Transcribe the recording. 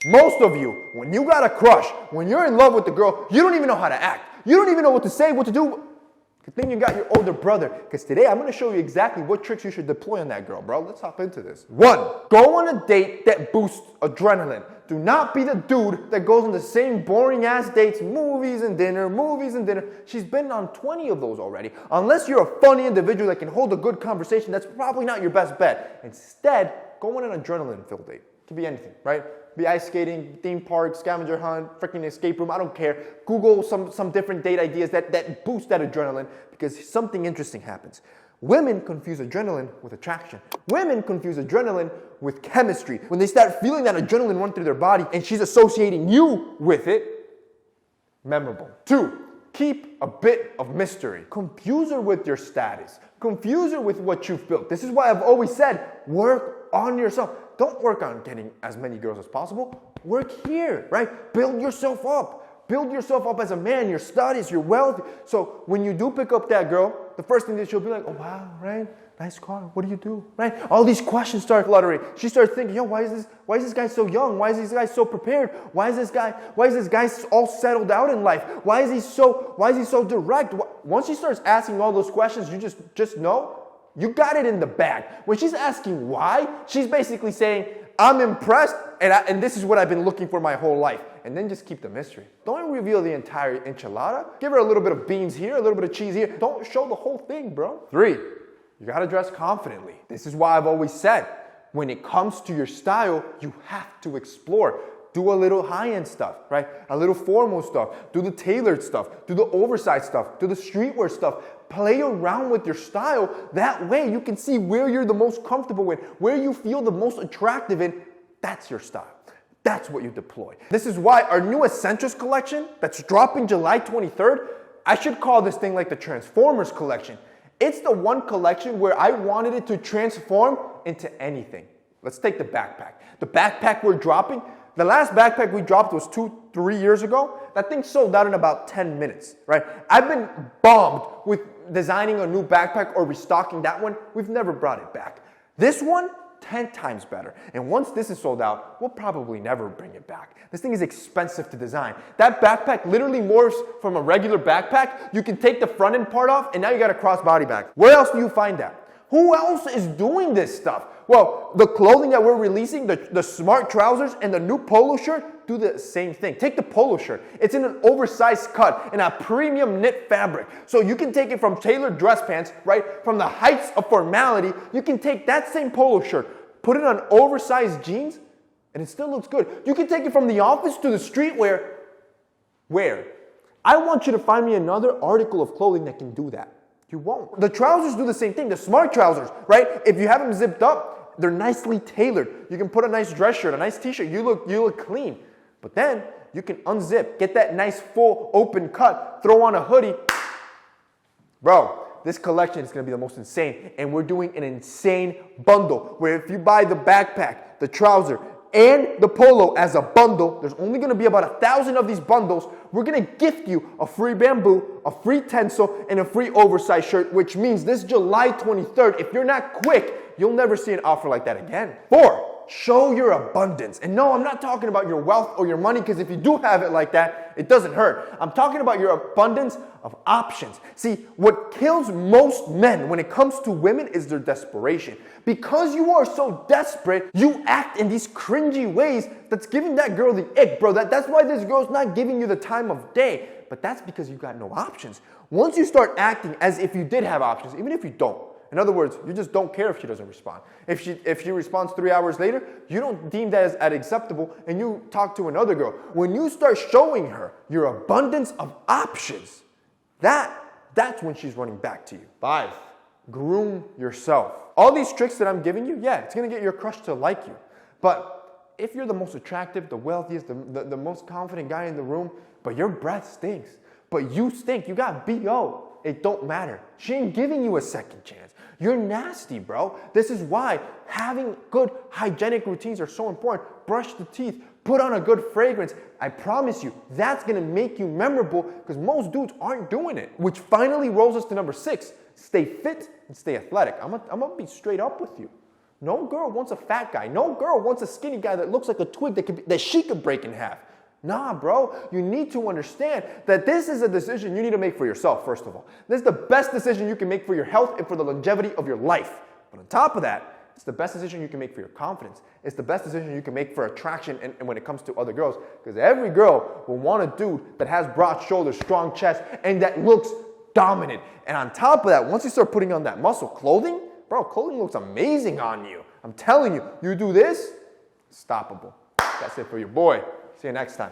Most of you, when you got a crush, when you're in love with the girl, you don't even know how to act. You don't even know what to say, what to do. Good thing you got your older brother, because today I'm going to show you exactly what tricks you should deploy on that girl, bro. Let's hop into this. 1, go on a date that boosts adrenaline. Do not be the dude that goes on the same boring-ass dates, movies and dinner. She's been on 20 of those already. Unless you're a funny individual that can hold a good conversation, that's probably not your best bet. Instead, go on an adrenaline-filled date. It can be anything, right? Be ice skating, theme park, scavenger hunt, freaking escape room, I don't care. Google some different date ideas that boost that adrenaline, because something interesting happens. Women confuse adrenaline with attraction. Women confuse adrenaline with chemistry. When they start feeling that adrenaline run through their body and she's associating you with it, memorable. 2, keep a bit of mystery. Confuse her with your status. Confuse her with what you've built. This is why I've always said, work on yourself. Don't work on getting as many girls as possible. Work here, right? Build yourself up. Build yourself up as a man, your studies, your wealth. So when you do pick up that girl, the first thing that she'll be like, oh wow, right? Nice car. What do? Right? All these questions start fluttering. She starts thinking, yo, why is this guy so young? Why is this guy so prepared? Why is this guy all settled out in life? Why is he so direct? Once she starts asking all those questions, you just know you got it in the bag. When she's asking why, she's basically saying, I'm impressed, and this is what I've been looking for my whole life. And then just keep the mystery. Don't reveal the entire enchilada. Give her a little bit of beans here, a little bit of cheese here. Don't show the whole thing, bro. 3, you gotta dress confidently. This is why I've always said, when it comes to your style, you have to explore. Do a little high-end stuff, right? A little formal stuff. Do the tailored stuff. Do the oversized stuff. Do the streetwear stuff. Play around with your style. That way you can see where you're the most comfortable in, where you feel the most attractive in. That's your style. That's what you deploy. This is why our new Essentials collection that's dropping July 23rd, I should call this thing like the Transformers collection. It's the one collection where I wanted it to transform into anything. Let's take the backpack. The backpack we're dropping, the last backpack we dropped was 2-3 years ago. That thing sold out in about 10 minutes, right? I've been bombed with designing a new backpack or restocking that one. We've never brought it back. This one, 10 times better. And once this is sold out, we'll probably never bring it back. This thing is expensive to design. That backpack literally morphs from a regular backpack. You can take the front end part off, and now you got a crossbody bag. Where else do you find that? Who else is doing this stuff? Well, the clothing that we're releasing, the smart trousers and the new polo shirt, do the same thing. Take the polo shirt. It's in an oversized cut in a premium knit fabric. So you can take it from tailored dress pants, right? From the heights of formality, you can take that same polo shirt, put it on oversized jeans, and it still looks good. You can take it from the office to the streetwear. Where? I want you to find me another article of clothing that can do that. You won't. The trousers do the same thing. The smart trousers, right? If you have them zipped up, they're nicely tailored. You can put a nice dress shirt, a nice t-shirt. You look clean. But then you can unzip, get that nice full open cut, throw on a hoodie. Bro, this collection is going to be the most insane. And we're doing an insane bundle where if you buy the backpack, the trouser, and the polo as a bundle, there's only going to be about 1,000 of these bundles. We're going to gift you a free bamboo, a free tencel, and a free oversized shirt, which means this July 23rd, if you're not quick, you'll never see an offer like that again. 4, show your abundance. And no, I'm not talking about your wealth or your money, because if you do have it like that, it doesn't hurt. I'm talking about your abundance of options. See, what kills most men when it comes to women is their desperation. Because you are so desperate, you act in these cringy ways that's giving that girl the ick, bro. That's why this girl's not giving you the time of day. But that's because you got no options. Once you start acting as if you did have options, even if you don't, in other words, you just don't care if she doesn't respond. If she responds 3 hours later, you don't deem that as acceptable, and you talk to another girl. When you start showing her your abundance of options, that's when she's running back to you. 5, groom yourself. All these tricks that I'm giving you, yeah, it's going to get your crush to like you. But if you're the most attractive, the wealthiest, the most confident guy in the room, but your breath stinks, but you stink, you got B.O., it don't matter. She ain't giving you a second chance. You're nasty, bro. This is why having good hygienic routines are so important. Brush the teeth. Put on a good fragrance. I promise you, that's going to make you memorable, because most dudes aren't doing it. Which finally rolls us to number 6. Stay fit and stay athletic. I'm gonna be straight up with you. No girl wants a fat guy. No girl wants a skinny guy that looks like a twig that she could break in half. Nah, bro. You need to understand that this is a decision you need to make for yourself, first of all. This is the best decision you can make for your health and for the longevity of your life. But on top of that, it's the best decision you can make for your confidence. It's the best decision you can make for attraction and when it comes to other girls. Because every girl will want a dude that has broad shoulders, strong chest, and that looks dominant. And on top of that, once you start putting on that muscle, clothing looks amazing on you. I'm telling you, you do this, stoppable. That's it for your boy. See you next time.